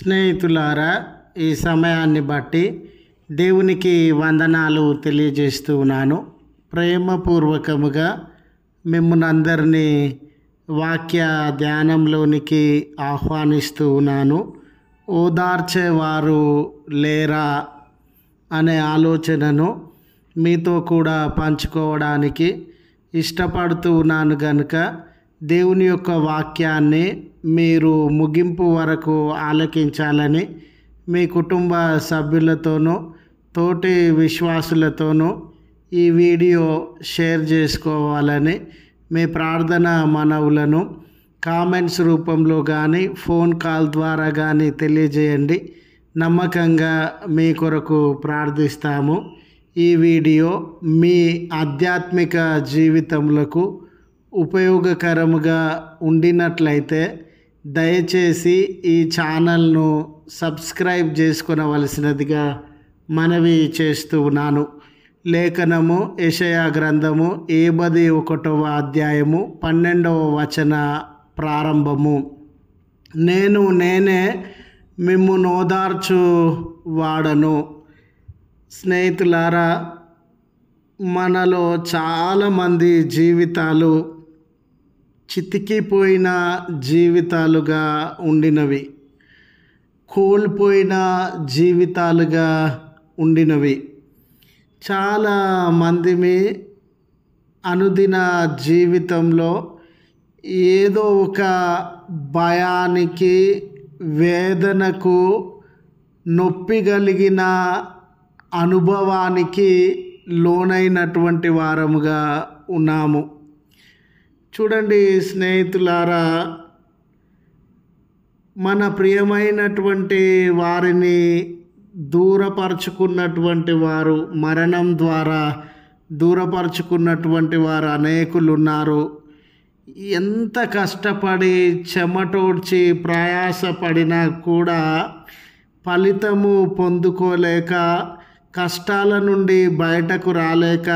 స్నేహితులారా, ఈ సమయాన్ని బట్టి దేవునికి వందనాలు తెలియజేస్తూ ఉన్నాను. ప్రేమపూర్వకముగా మిమ్మల్ని అందరినీ వాక్య ధ్యానంలోనికి ఆహ్వానిస్తూ ఉన్నాను. ఓదార్చేవారు లేరా అనే ఆలోచనను మీతో కూడా పంచుకోవడానికి ఇష్టపడుతూ ఉన్నాను కనుక దేవుని యొక్క వాక్యాన్ని మీరు ముగింపు వరకు ఆలకించాలని మీ కుటుంబ సభ్యులతోనూ తోటి విశ్వాసులతోనూ ఈ వీడియో షేర్ చేసుకోవాలని మీ ప్రార్థన మనవులను కామెంట్స్ రూపంలో కానీ ఫోన్ కాల్ ద్వారా కానీ తెలియజేయండి. నమ్మకంగా మీ కొరకు ప్రార్థిస్తాము. ఈ వీడియో మీ ఆధ్యాత్మిక జీవితములకు ఉపయోగకరముగా ఉండినట్లయితే దయచేసి ఈ ఛానల్ను సబ్స్క్రైబ్ చేసుకొనవలసినదిగా మనవి చేస్తూ ఉన్నాను. లేఖనము యెషయా గ్రంథము 51వ అధ్యాయము 12వ వచన ప్రారంభము. నేనే మిమ్మును ఓదార్చు వాడను. స్నేహితులారా, మనలో చాలామంది జీవితాలు చితికిపోయిన జీవితాలుగా ఉండినవి, కోల్పోయిన జీవితాలుగా ఉండినవి. చాలామంది అనుదిన జీవితంలో ఏదో ఒక భయానికి, వేదనకు, నొప్పి కలిగిన అనుభవానికి లోనైనటువంటి వారముగా ఉన్నాము. చూడండి స్నేహితులారా, మన ప్రియమైనటువంటి వారిని దూరపరుచుకున్నటువంటి వారు, మరణం ద్వారా దూరపరుచుకున్నటువంటి వారు అనేకులు ఉన్నారు. ఎంత కష్టపడి చెమటోడ్చి ప్రయాసపడినా కూడా ఫలితము పొందుకోలేక, కష్టాల నుండి బయటకు రాలేక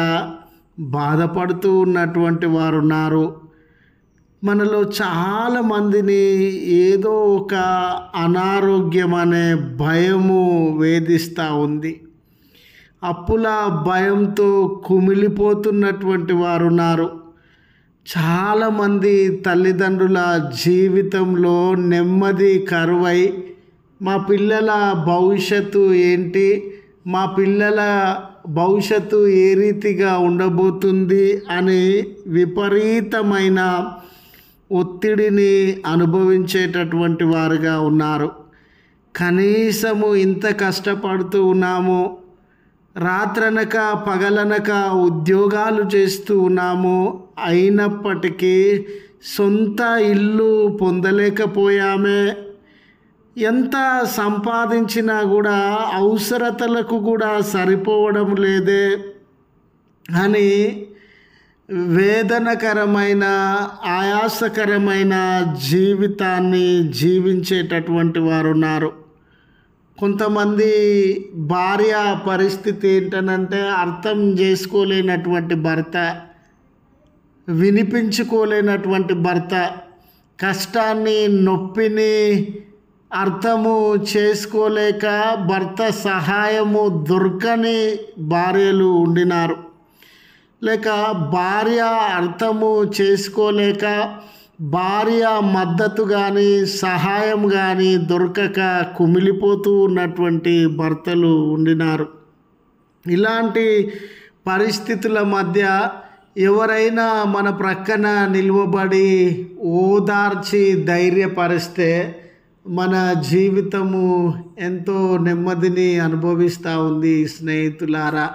బాధపడుతూ ఉన్నటువంటి వారు ఉన్నారు. మనలో చాలామందిని ఏదో ఒక అనారోగ్యం అనే భయము వేధిస్తూ ఉంది. అప్పుల భయంతో కుమిలిపోతున్నటువంటి వారు ఉన్నారు. చాలామంది తల్లిదండ్రుల జీవితంలో నెమ్మది కరువై మా పిల్లల భవిష్యత్తు ఏంటి, మా పిల్లల భవిష్యత్తు ఏ రీతిగా ఉండబోతుంది అని విపరీతమైన ఒత్తిడిని అనుభవించేటటువంటి వారుగా ఉన్నారు. కనీసము ఇంత కష్టపడుతూ ఉన్నాము, రాత్రనక పగలనక ఉద్యోగాలు చేస్తూ ఉన్నాము, అయినప్పటికీ సొంత ఇల్లు పొందలేకపోయామే, ఎంత సంపాదించినా కూడా అవసరతలకు కూడా సరిపోవడం లేదే అని వేదనకరమైన, ఆయాసకరమైన జీవితాన్ని జీవించేటటువంటి వారు ఉన్నారు. కొంతమంది భార్య పరిస్థితి ఏంటనంటే అర్థం చేసుకోలేనటువంటి భర్త, వినిపించుకోలేనటువంటి భర్త, కష్టాన్ని నొప్పిని అర్థము చేసుకోలేక భర్త సహాయము దొరకని భార్యలు ఉండినారు. లేక భార్య అర్థము చేసుకోలేక భార్య మద్దతు కానీ సహాయం కానీ దొరకక కుమిలిపోతూ ఉన్నటువంటి భర్తలు ఉండినారు. ఇలాంటి పరిస్థితుల మధ్య ఎవరైనా మన ప్రక్కన నిలువబడి ఓదార్చి ధైర్యపరిస్తే మన జీవితము ఎంతో నెమ్మదిని అనుభవిస్తూ ఉంది. స్నేహితులారా,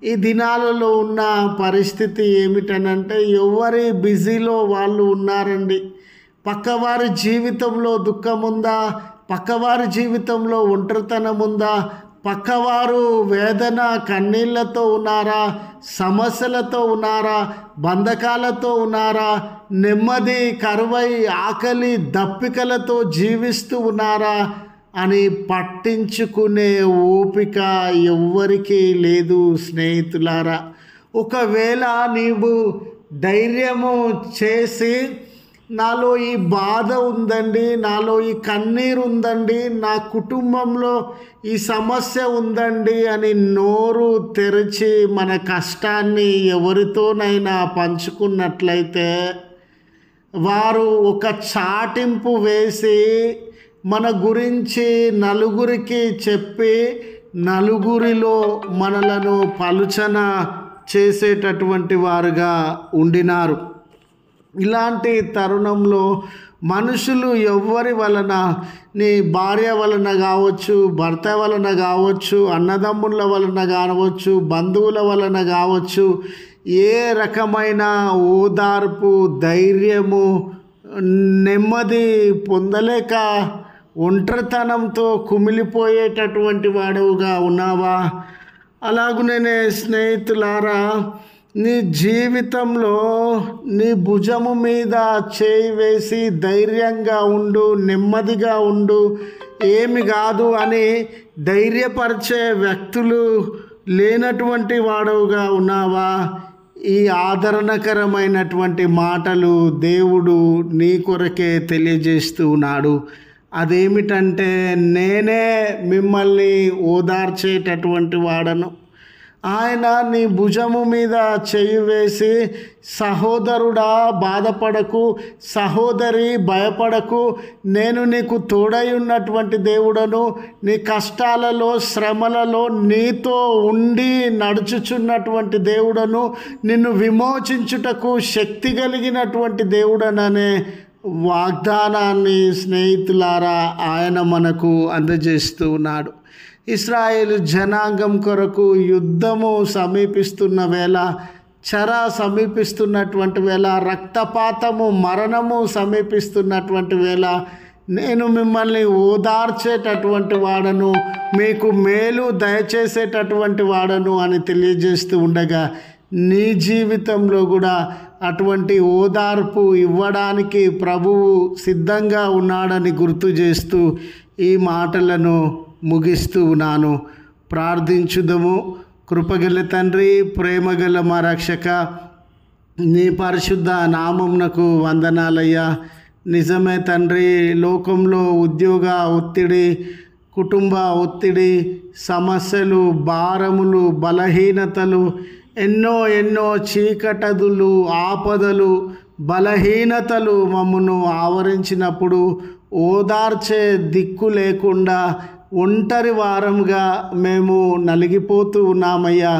ఈ దినాలలో ఉన్న పరిస్థితి ఏమిటనంటే ఎవరి బిజీలో వాళ్ళు ఉన్నారండి. పక్కవారి జీవితంలో దుఃఖం ఉందా, పక్కవారి జీవితంలో ఒంటరితనం ఉందా, పక్కవారు వేదన కన్నీళ్లతో ఉన్నారా, సమస్యలతో ఉన్నారా, బంధకాలతో ఉన్నారా, నెమ్మది కరువై ఆకలి దప్పికలతో జీవిస్తూ ఉన్నారా అని పట్టించుకునే ఓపిక ఎవ్వరికీ లేదు. స్నేహితులారా, ఒకవేళ నీవు ధైర్యము చేసి నాలో ఈ బాధ ఉందండి, నాలో ఈ కన్నీరు ఉందండి, నా కుటుంబంలో ఈ సమస్య ఉందండి అని నోరు తెరిచి మన కష్టాన్ని ఎవరితోనైనా పంచుకున్నట్లయితే వారు ఒక చాటింపు వేసి మన గురించి నలుగురికి చెప్పి నలుగురిలో మనలను పలుచన చేసేటటువంటి వారుగా ఉండినారు. ఇలాంటి తరుణంలో మనుషులు ఎవ్వరి వలన, నీ భార్య వలన కావచ్చు, భర్త వలన కావచ్చు, అన్నదమ్ముల వలన కావచ్చు, బంధువుల వలన కావచ్చు, ఏ రకమైన ఓదార్పు, ధైర్యము, నెమ్మది పొందలేక ఒంటరితనంతో కుమిలిపోయేటటువంటి వాడుగా ఉన్నావా? అలాగునే స్నేహితులారా, నీ జీవితంలో నీ భుజము మీద చేయి వేసి ధైర్యంగా ఉండు, నెమ్మదిగా ఉండు, ఏమి కాదు అని ధైర్యపరిచే వ్యక్తులు లేనటువంటి వాడవుగా ఉన్నావా? ఈ ఆదరణకరమైనటువంటి మాటలు దేవుడు నీ కొరకే తెలియజేస్తూ ఉన్నాడు. అదేమిటంటే, నేనే మిమ్మల్ని ఓదార్చేటటువంటి వాడను. ఆయన నీ భుజము మీద చేయి వేసి, సహోదరుడా బాధపడకు, సహోదరి భయపడకు, నేను నీకు తోడై ఉన్నటువంటి దేవుడను, నీ కష్టాలలో శ్రమలలో నీతో ఉండి నడుచుచున్నటువంటి దేవుడను, నిన్ను విమోచించుటకు శక్తి కలిగినటువంటి దేవుడననే వాగ్దానాన్ని స్నేహితులారా ఆయన మనకు అందజేస్తూ ఉన్నాడు. ఇశ్రాయేలు జనాంగం కొరకు యుద్ధము సమీపిస్తున్న వేళ, చెర సమీపిస్తున్నటువంటి వేళ, రక్తపాతము మరణము సమీపిస్తున్నటువంటి వేళ, నేను మిమ్మల్ని ఓదార్చేటటువంటి వాడను, మీకు మేలు దయచేసేటటువంటి వాడను అని తెలియజేస్తూ ఉండగా, నీ జీవితంలో కూడా అటువంటి ఓదార్పు ఇవ్వడానికి ప్రభువు సిద్ధంగా ఉన్నాడని గుర్తు చేస్తూ ఈ మాటలను ముగిస్తూ ఉన్నాను. ప్రార్థించుదము. కృపగల తండ్రి, ప్రేమగల మా రక్షక, నీ పరిశుద్ధ నామమునకు వందనాలయ్యా. నిజమే తండ్రి, లోకంలో ఉద్యోగ ఒత్తిడి, కుటుంబ ఒత్తిడి, సమస్యలు, భారములు, బలహీనతలు, ఎన్నో చీకటదులు, ఆపదలు, బలహీనతలు మమ్మను ఆవరించినప్పుడు ఓదార్చే దిక్కు లేకుండా ఒంటరి వారంగా మేము నలిగిపోతూ ఉన్నామయ్యా.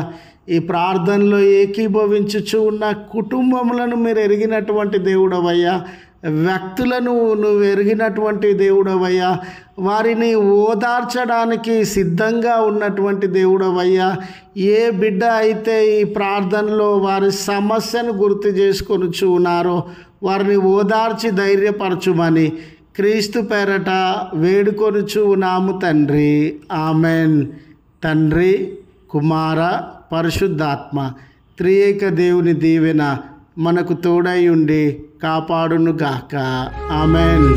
ఈ ప్రార్థనలో ఏకీభవించుచు ఉన్న కుటుంబములను మీరు ఎరిగినటువంటి దేవుడవయ్యా, వ్యక్తులను నువ్వు ఎరిగినటువంటి దేవుడవయ్యా, వారిని ఓదార్చడానికి సిద్ధంగా ఉన్నటువంటి దేవుడవయ్యా. ఏ బిడ్డ అయితే ఈ ప్రార్థనలో వారి సమస్యను గుర్తు చేసుకొనుచు ఉన్నారో వారిని ఓదార్చి ధైర్యపరచుమని క్రీస్తు పేరట వేడుకొనుచు ఉన్నాము తండ్రి. ఆమెన్. తండ్రి, కుమార, పరిశుద్ధాత్మ త్రియేక దేవుని దీవెన మనకు తోడై ఉండి కాపాడునుగాక. ఆమెన్.